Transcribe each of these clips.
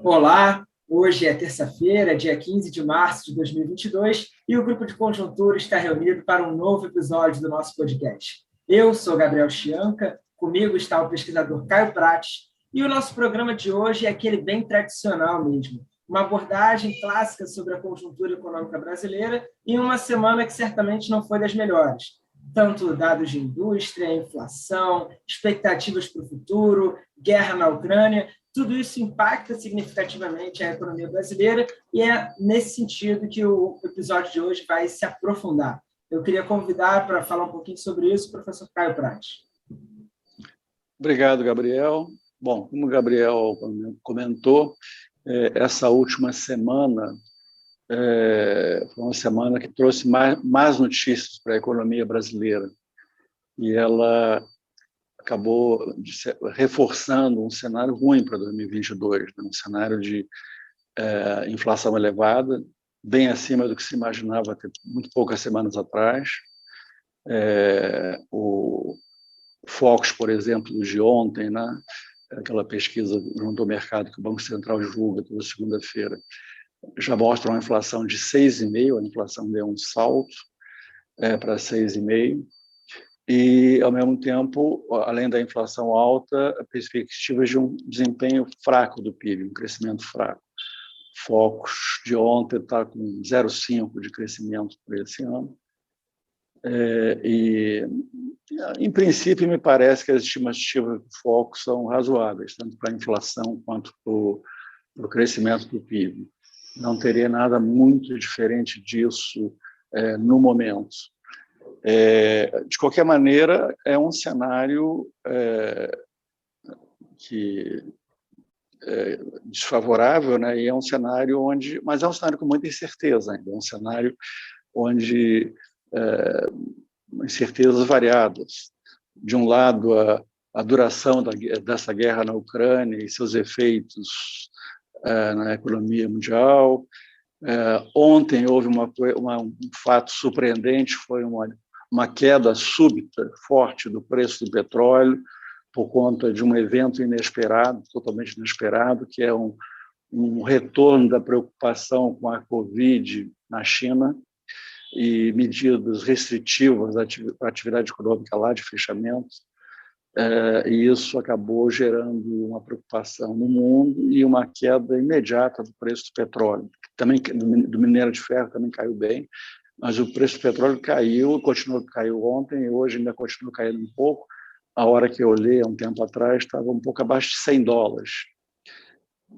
Olá, hoje é terça-feira, dia 15 de março de 2022, e o Grupo de Conjuntura está reunido para um novo episódio do nosso podcast. Eu sou Gabriel Chianca, comigo está o pesquisador Caio Prates, e o nosso programa de hoje é aquele bem tradicional mesmo, uma abordagem clássica sobre a conjuntura econômica brasileira em uma semana que certamente não foi das melhores. Tanto dados de indústria, inflação, expectativas para o futuro, guerra na Ucrânia, tudo isso impacta significativamente a economia brasileira e é nesse sentido que o episódio de hoje vai se aprofundar. Eu queria convidar para falar um pouquinho sobre isso o professor Caio Prates. Obrigado, Gabriel. Bom, como o Gabriel comentou, essa última semana foi uma semana que trouxe mais notícias para a economia brasileira e ela acabou reforçando um cenário ruim para 2022, né? Um cenário de inflação elevada, bem acima do que se imaginava até muito poucas semanas atrás. O Focus, por exemplo, de ontem, né? Aquela pesquisa junto ao mercado que o Banco Central divulga toda segunda-feira, já mostra uma inflação de 6,5%, a inflação deu um salto para 6,5%, e, ao mesmo tempo, além da inflação alta, perspectivas de um desempenho fraco do PIB, um crescimento fraco. Focus de ontem está com 0,5% de crescimento para esse ano. E, em princípio, me parece que as estimativas do Focus são razoáveis, tanto para a inflação quanto para o crescimento do PIB. Não teria nada muito diferente disso no momento. De qualquer maneira, é um cenário que desfavorável, né? E é um cenário mas é um cenário com muita incerteza ainda, é um cenário onde incertezas variadas. De um lado, a duração dessa guerra na Ucrânia e seus efeitos na economia mundial. Ontem houve um fato surpreendente, foi uma queda súbita, forte do preço do petróleo, por conta de um evento inesperado, totalmente inesperado, que é um retorno da preocupação com a Covid na China e medidas restritivas à atividade econômica lá, de fechamento. E isso acabou gerando uma preocupação no mundo e uma queda imediata do preço do petróleo. Também do minério de ferro também caiu bem, mas o preço do petróleo caiu ontem e hoje ainda continua caindo um pouco. A hora que eu olhei, há um tempo atrás, estava um pouco abaixo de $100.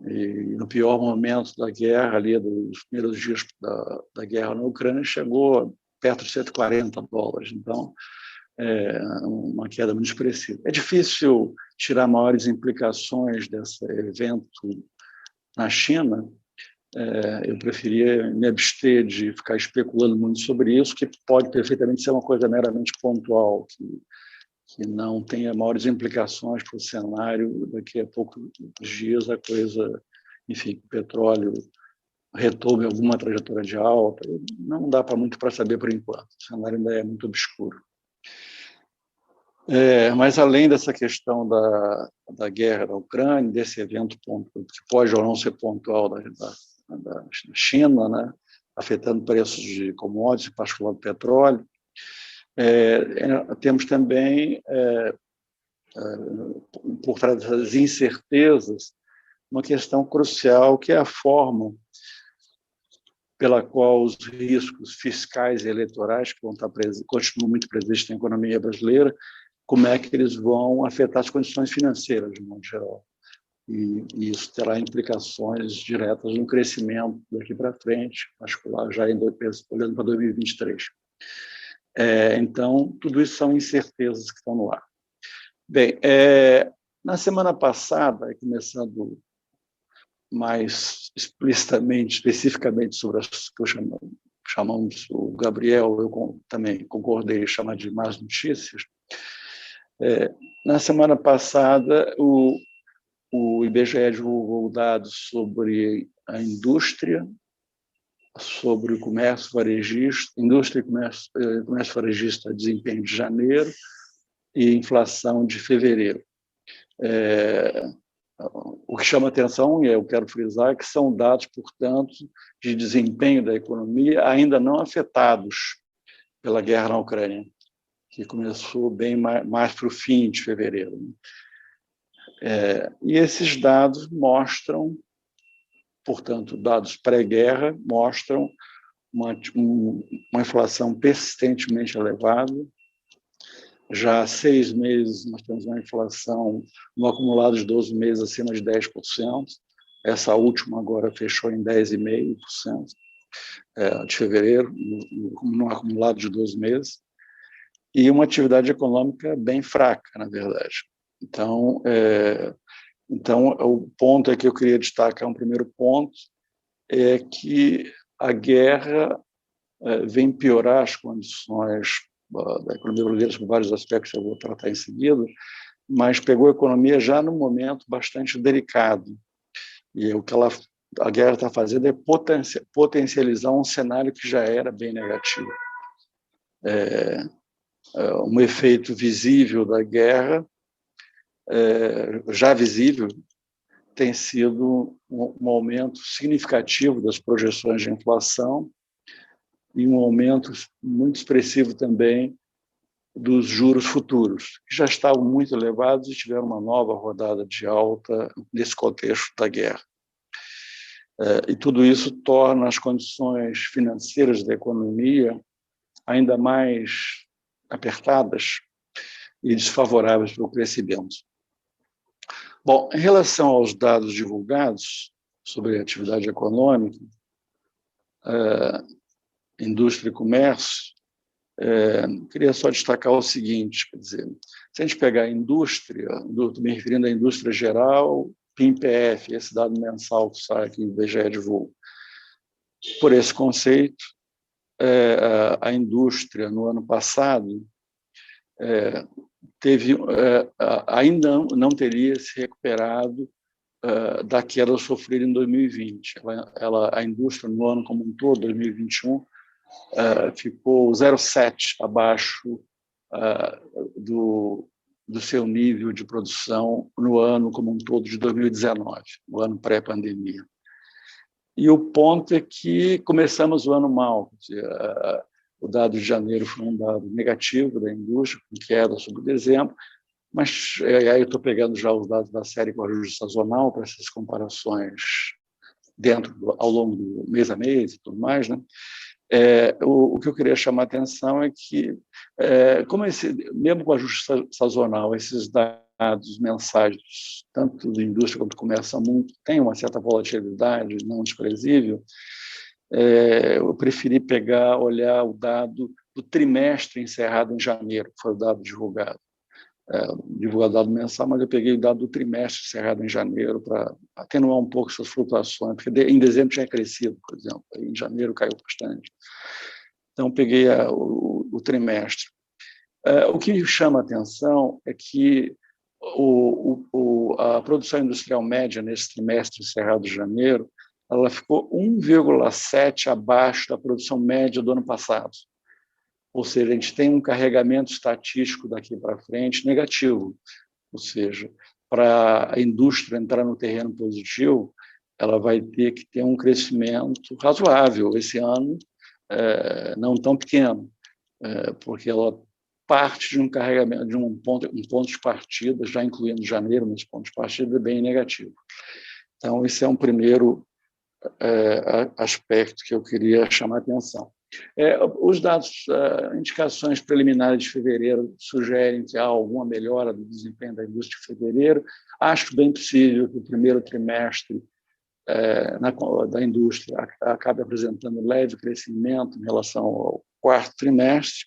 E no pior momento da guerra, ali dos primeiros dias da guerra na Ucrânia, chegou perto de $140. Então, uma queda muito expressiva. É difícil tirar maiores implicações desse evento na China. Eu preferia me abster de ficar especulando muito sobre isso, que pode perfeitamente ser uma coisa meramente pontual, que não tenha maiores implicações para o cenário. Daqui a poucos dias a coisa, enfim, o petróleo retome alguma trajetória de alta. Não dá muito para saber por enquanto. O cenário ainda é muito obscuro. Mas, além dessa questão da guerra da Ucrânia, desse evento que pode ou não ser pontual da China, né, afetando preços de commodities, em particular do petróleo, temos também, por trás dessas incertezas, uma questão crucial, que é a forma pela qual os riscos fiscais e eleitorais, que continuam muito presentes na economia brasileira, como é que eles vão afetar as condições financeiras, de modo geral. E isso terá implicações diretas no crescimento daqui para frente, particular já olhando para 2023. Então, tudo isso são incertezas que estão no ar. Bem, na semana passada, começando mais explicitamente, especificamente sobre as que chamamos o Gabriel, eu também concordei em chamar de más notícias. Na semana passada, o IBGE divulgou dados sobre a indústria, sobre o comércio varejista, indústria e comércio varejista, desempenho de janeiro e inflação de fevereiro. O que chama atenção, e eu quero frisar, que são dados, portanto, de desempenho da economia ainda não afetados pela guerra na Ucrânia, que começou bem mais para o fim de fevereiro. E esses dados mostram, portanto, dados pré-guerra, mostram uma inflação persistentemente elevada. Já há 6 meses nós temos uma inflação no acumulado de 12 meses acima de 10%. Essa última agora fechou em 10,5% de fevereiro, no acumulado de 12 meses. E uma atividade econômica bem fraca, na verdade. Então, o ponto que eu queria destacar, um primeiro ponto, é que a guerra vem piorar as condições da economia brasileira, por vários aspectos que eu vou tratar em seguida, mas pegou a economia já num momento bastante delicado. E o que a guerra está fazendo é potencializar um cenário que já era bem negativo. Um efeito visível da guerra, já visível, tem sido um aumento significativo das projeções de inflação e um aumento muito expressivo também dos juros futuros, que já estavam muito elevados e tiveram uma nova rodada de alta nesse contexto da guerra. E tudo isso torna as condições financeiras da economia ainda mais apertadas e desfavoráveis para o crescimento. Bom, em relação aos dados divulgados sobre a atividade econômica, indústria e comércio, queria só destacar o seguinte, quer dizer, se a gente pegar a indústria, estou me referindo à indústria geral, PIMPF, esse dado mensal que sai aqui do IBGE divulga. Por esse conceito, a indústria no ano passado ainda não teria se recuperado da queda sofrida em 2020. A indústria no ano como um todo, 2021, ficou 0,7 abaixo do seu nível de produção no ano como um todo de 2019, no ano pré-pandemia. E o ponto é que começamos o ano mal. O dado de janeiro foi um dado negativo da indústria, com queda sobre dezembro, mas aí eu estou pegando já os dados da série com ajuste sazonal para essas comparações ao longo do mês a mês e tudo mais, né? O que eu queria chamar a atenção é que, mesmo com ajuste sazonal, esses dados mensais, tanto da indústria quanto do comércio, têm uma certa volatilidade não desprezível. Eu preferi olhar o dado do trimestre encerrado em janeiro, que foi o dado divulgado. Divulgado dado mensal, mas eu peguei o dado do trimestre encerrado em janeiro para atenuar um pouco essas flutuações, porque em dezembro tinha crescido, por exemplo, em janeiro caiu bastante. Então, peguei o trimestre. O que me chama a atenção é que a produção industrial média nesse trimestre encerrado de janeiro, ela ficou 1,7 abaixo da produção média do ano passado. Ou seja, a gente tem um carregamento estatístico daqui para frente negativo. Ou seja, para a indústria entrar no terreno positivo, ela vai ter que ter um crescimento razoável esse ano, não tão pequeno, porque ela parte de um carregamento, de um ponto de partida, já incluindo janeiro, mas ponto de partida bem negativo. Então, esse é um primeiro aspecto que eu queria chamar a atenção. Os dados, indicações preliminares de fevereiro sugerem que há alguma melhora do desempenho da indústria de fevereiro. Acho bem possível que o primeiro trimestre da indústria acabe apresentando leve crescimento em relação ao quarto trimestre,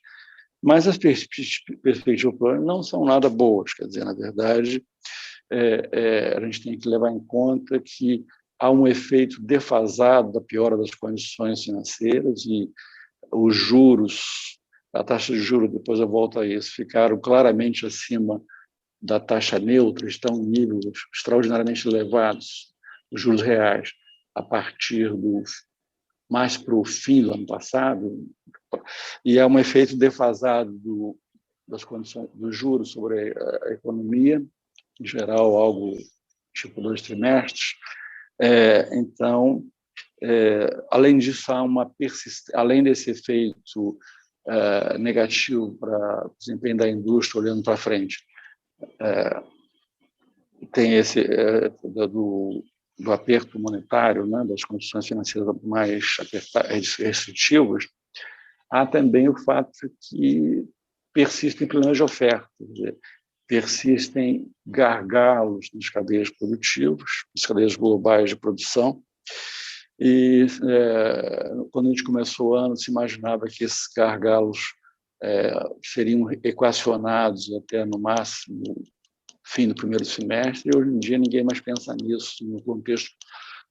mas as perspectivas não são nada boas. Quer dizer, na verdade, a gente tem que levar em conta que há um efeito defasado da piora das condições financeiras e os juros, a taxa de juros, depois eu volto a isso, ficaram claramente acima da taxa neutra, estão em níveis extraordinariamente elevados, os juros reais, a partir mais para o fim do ano passado, e é um efeito defasado das condições dos juros sobre a economia, em geral, algo tipo 2 trimestres. Então, além disso, há além desse efeito negativo para o desempenho da indústria olhando para frente, tem esse do aperto monetário, né, das condições financeiras mais restritivas. Há também o fato que persistem problemas de oferta, quer dizer, persistem gargalos nas cadeias produtivas, nas cadeias globais de produção. E quando a gente começou o ano, se imaginava que esses gargalos seriam equacionados até, no máximo, fim do primeiro semestre, e hoje em dia ninguém mais pensa nisso no contexto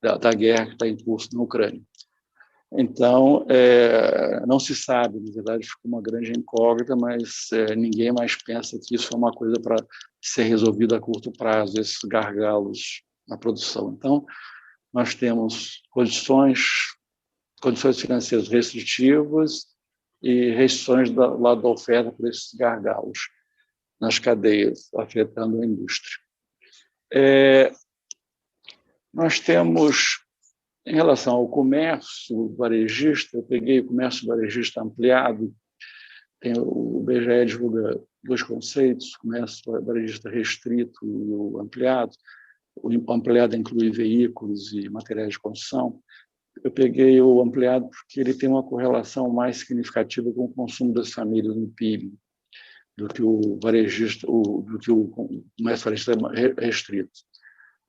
da guerra que está em curso na Ucrânia. Então, não se sabe, na verdade, ficou uma grande incógnita, mas ninguém mais pensa que isso é uma coisa para ser resolvida a curto prazo, esses gargalos na produção. Então, nós temos condições financeiras restritivas e restrições do lado da oferta por esses gargalos nas cadeias, afetando a indústria. Nós temos, em relação ao comércio varejista, eu peguei o comércio varejista ampliado, o IBGE divulga 2 conceitos, comércio varejista restrito e o ampliado. O ampliado inclui veículos e materiais de construção. Eu peguei o ampliado porque ele tem uma correlação mais significativa com o consumo das famílias no PIB do que o varejista, do que o comércio varejista restrito.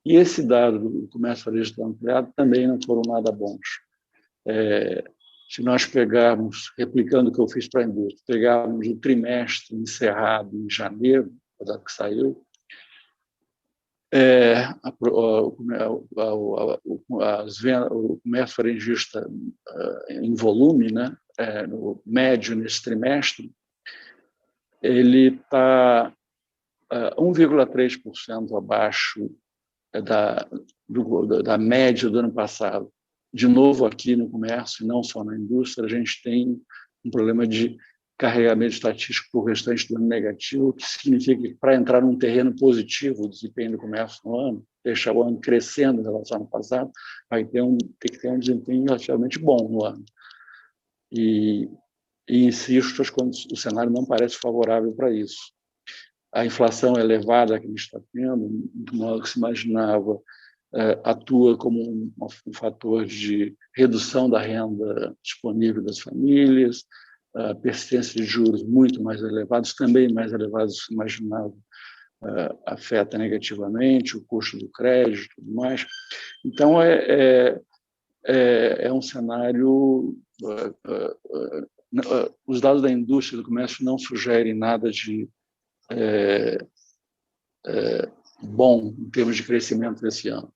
E esse dado do comércio varejista ampliado também não foram nada bons. Se nós pegarmos, replicando o que eu fiz para a indústria, pegarmos o trimestre encerrado em janeiro, a data que saiu, o comércio varejista em volume, né, no médio nesse trimestre, ele está 1,3% abaixo da média do ano passado. De novo, aqui no comércio, e não só na indústria, a gente tem um problema de carregamento estatístico para o restante do ano negativo, o que significa que, para entrar num terreno positivo, o desempenho do comércio no ano, deixar o ano crescendo em relação ao ano passado, vai ter que ter um desempenho relativamente bom no ano. E insisto, o cenário não parece favorável para isso. A inflação elevada que a gente está tendo, do modo que se imaginava, atua como um fator de redução da renda disponível das famílias, a persistência de juros muito mais elevados, também mais elevados do que se imaginava, afeta negativamente o custo do crédito e tudo mais. Então, é um cenário... os dados da indústria do comércio não sugerem nada de bom em termos de crescimento esse ano.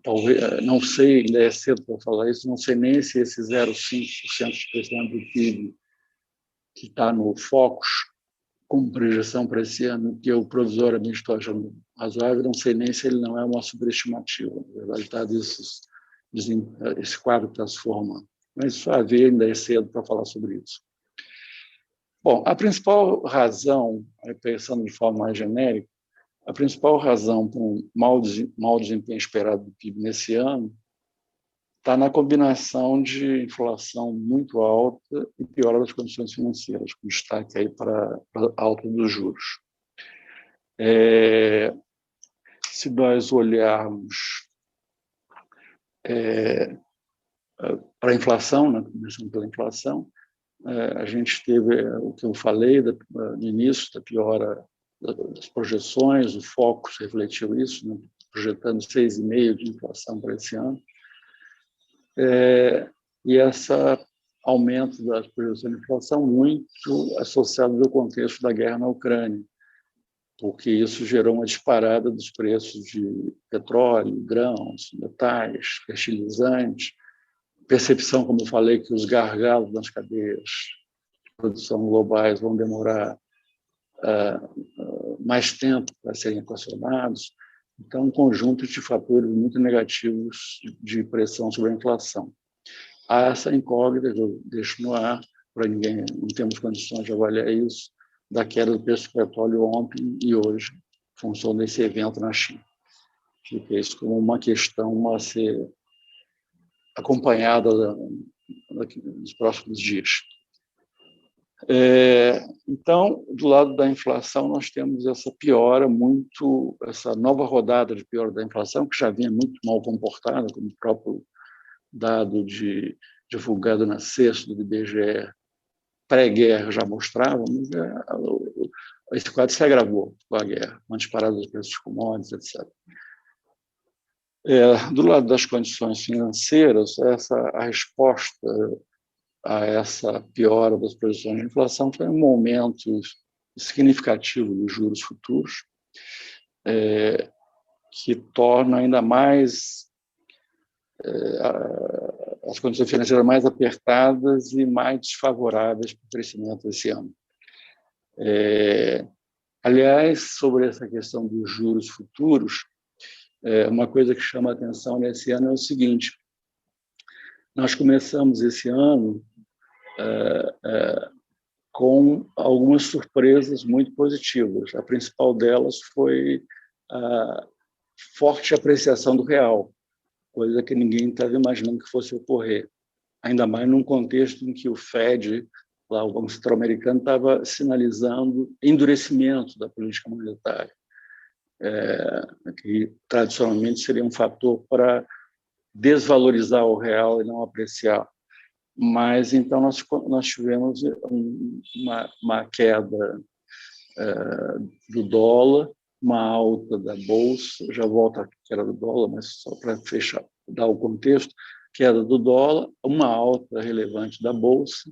Talvez, não sei, ainda é cedo para falar isso, não sei nem se esse 0,5% de crescimento do PIB que está no Focus como projeção para esse ano, que eu provisoriamente estou achando razoável, não sei nem se ele não é uma subestimativa, na verdade, dado esse quadro que está se formando. Mas isso a ver, ainda é cedo para falar sobre isso. Bom, a principal razão, pensando de forma mais genérica, a principal razão para um mau desempenho esperado do PIB nesse ano está na combinação de inflação muito alta e piora das condições financeiras, com destaque aí para a alta dos juros. Se nós olharmos para a inflação, né, começando pela inflação, a gente teve o que eu falei no início, da piora das projeções, o Focus refletiu isso, né, projetando 6,5% de inflação para esse ano. E esse aumento das projeções de inflação muito associado ao contexto da guerra na Ucrânia, porque isso gerou uma disparada dos preços de petróleo, grãos, metais, fertilizantes, percepção, como eu falei, que os gargalos das cadeias de produção globais vão demorar mais tempo para serem equacionados. Então, um conjunto de fatores muito negativos de pressão sobre a inflação. Há essa incógnita, que eu deixo no ar, para ninguém, não temos condições de avaliar isso, da queda do preço do petróleo ontem e hoje, em função desse evento na China. fica isso como uma questão a ser acompanhada nos próximos dias. Então, do lado da inflação, nós temos essa piora essa nova rodada de piora da inflação, que já vinha muito mal comportada, como o próprio dado divulgado na sexta do IBGE pré-guerra já mostrava, mas esse quadro se agravou com a guerra, uma disparada dos preços de commodities, etc. Do lado das condições financeiras, a resposta a essa piora das projeções de inflação foi um aumento significativo dos juros futuros, que torna ainda mais as condições financeiras mais apertadas e mais desfavoráveis para o crescimento desse ano. Aliás, sobre essa questão dos juros futuros, uma coisa que chama a atenção nesse ano é o seguinte: nós começamos esse ano com algumas surpresas muito positivas. A principal delas foi a forte apreciação do real, coisa que ninguém estava imaginando que fosse ocorrer, ainda mais num contexto em que o Fed, lá, o Banco Central Americano, estava sinalizando endurecimento da política monetária, que tradicionalmente seria um fator para desvalorizar o real e não apreciar. Mas, então, nós tivemos uma queda do dólar, uma alta da bolsa, já volto à queda do dólar, mas só para fechar, dar o contexto, queda do dólar, uma alta relevante da bolsa,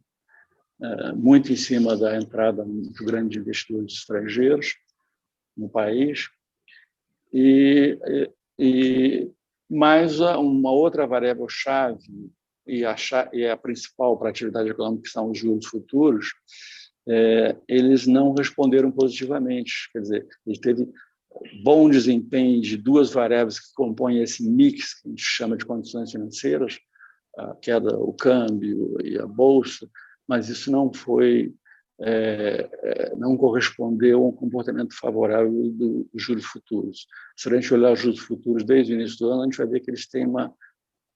muito em cima da entrada muito grande de investidores estrangeiros no país, e mais uma outra variável-chave, e a principal para a atividade econômica, que são os juros futuros, eles não responderam positivamente. Quer dizer, ele teve bom desempenho de duas variáveis que compõem esse mix que a gente chama de condições financeiras, a queda, o câmbio e a bolsa, mas isso não correspondeu a um comportamento favorável dos juros futuros. Se a gente olhar os juros futuros desde o início do ano, a gente vai ver que eles têm uma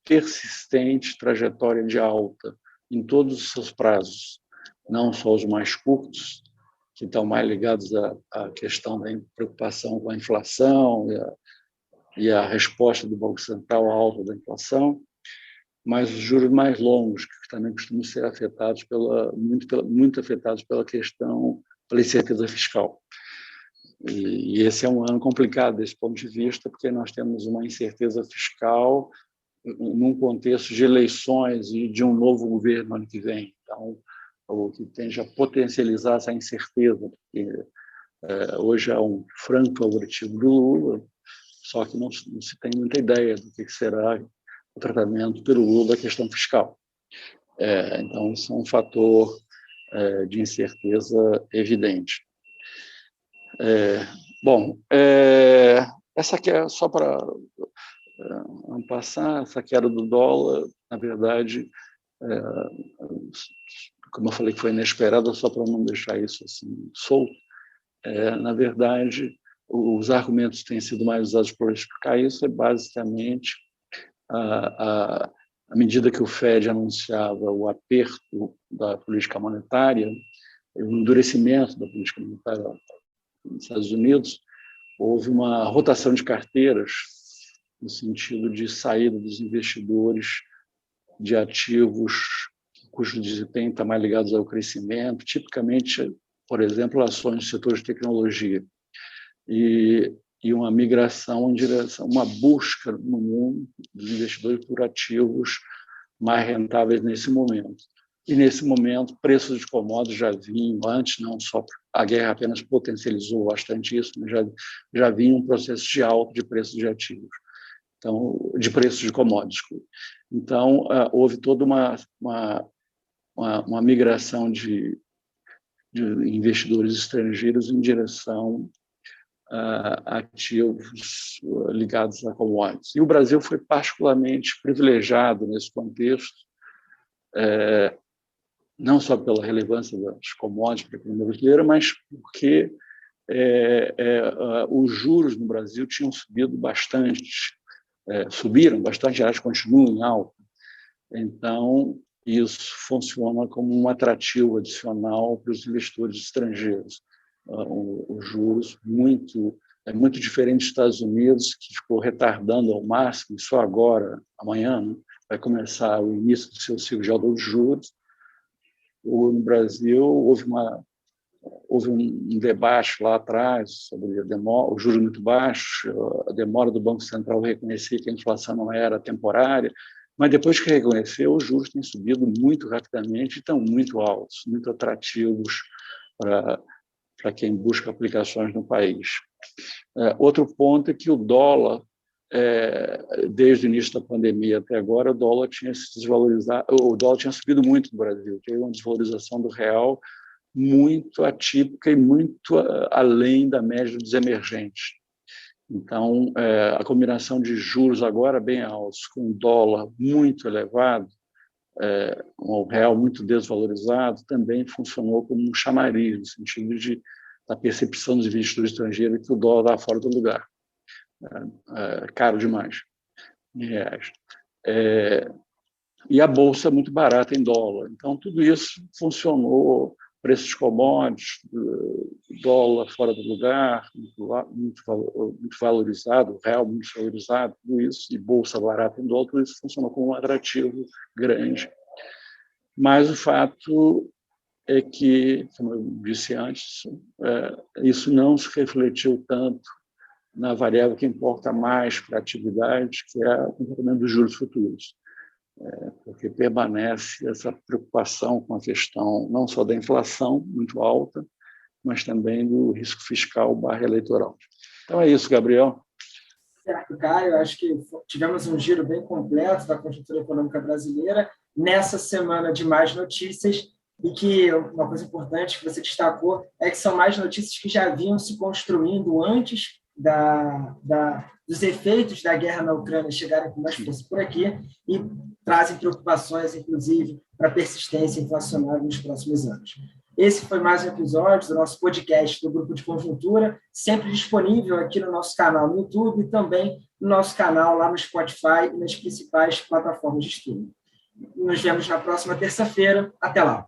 persistente trajetória de alta em todos os seus prazos, não só os mais curtos, que estão mais ligados à questão da preocupação com a inflação e a resposta do Banco Central à alta da inflação, mas os juros mais longos, que também costumam ser afetados muito afetados pela incerteza fiscal. E esse é um ano complicado desse ponto de vista, porque nós temos uma incerteza fiscal num contexto de eleições e de um novo governo ano que vem. Então, o que tende a potencializar essa incerteza, porque hoje há um franco favoritismo do Lula, só que não se tem muita ideia do que será o tratamento pelo Lula da questão fiscal. Então, isso é um fator de incerteza evidente. Essa aqui é só para passar, essa queda do dólar, na verdade, como eu falei que foi inesperada, só para não deixar isso assim solto, na verdade, os argumentos que têm sido mais usados para explicar isso é basicamente à medida que o Fed anunciava o aperto da política monetária, o endurecimento da política monetária nos Estados Unidos, houve uma rotação de carteiras no sentido de saída dos investidores de ativos cujo desempenho está mais ligados ao crescimento, tipicamente, por exemplo, ações do setor de tecnologia, e uma migração em direção, uma busca no mundo dos investidores por ativos mais rentáveis nesse momento. E, nesse momento, preços de commodities já vinham, antes não só a guerra apenas potencializou bastante isso, mas já vinha um processo de alta de preços de ativos, então, de preços de commodities. Então, houve toda uma migração de investidores estrangeiros em direção a ativos ligados a commodities. E o Brasil foi particularmente privilegiado nesse contexto, não só pela relevância das commodities para a economia brasileira, mas porque os juros no Brasil tinham subido bastante, subiram bastante, elas continuam em alta. Então, isso funciona como um atrativo adicional para os investidores estrangeiros. Os juros é muito diferente dos Estados Unidos, que ficou retardando ao máximo, só agora, amanhã, né, vai começar o início do seu ciclo de alta de juros. No Brasil, houve um debate lá atrás sobre os juros muito baixos, a demora do Banco Central reconhecer que a inflação não era temporária, mas depois que reconheceu, os juros têm subido muito rapidamente e estão muito altos, muito atrativos para quem busca aplicações no país. Outro ponto é que o dólar, desde o início da pandemia até agora, o dólar tinha se desvalorizado, o dólar tinha subido muito no Brasil, teve uma desvalorização do real muito atípica e muito além da média dos emergentes. Então, a combinação de juros agora bem altos, com o dólar muito elevado, um real muito desvalorizado, também funcionou como um chamariz, no sentido da percepção dos investidores estrangeiros que o dólar está fora do lugar. Caro demais, em reais. E a bolsa muito barata em dólar. Então, tudo isso funcionou, preços de commodities, dólar fora do lugar, muito valorizado, real muito valorizado, tudo isso, e bolsa barata em dólar, tudo isso funcionou como um atrativo grande. Mas o fato é que, como eu disse antes, isso não se refletiu tanto na variável que importa mais para a atividade, que é o comportamento dos juros futuros. Porque permanece essa preocupação com a questão não só da inflação muito alta, mas também do risco fiscal /eleitoral. Então é isso, Gabriel. Certo, Caio. Acho que tivemos um giro bem completo da conjuntura econômica brasileira nessa semana de mais notícias, e que uma coisa importante que você destacou é que são mais notícias que já vinham se construindo antes dos efeitos da guerra na Ucrânia chegarem com mais força por aqui, e trazem preocupações, inclusive, para a persistência inflacionária nos próximos anos. Esse foi mais um episódio do nosso podcast do Grupo de Conjuntura, sempre disponível aqui no nosso canal no YouTube e também no nosso canal lá no Spotify e nas principais plataformas de streaming. Nos vemos na próxima terça-feira. Até lá!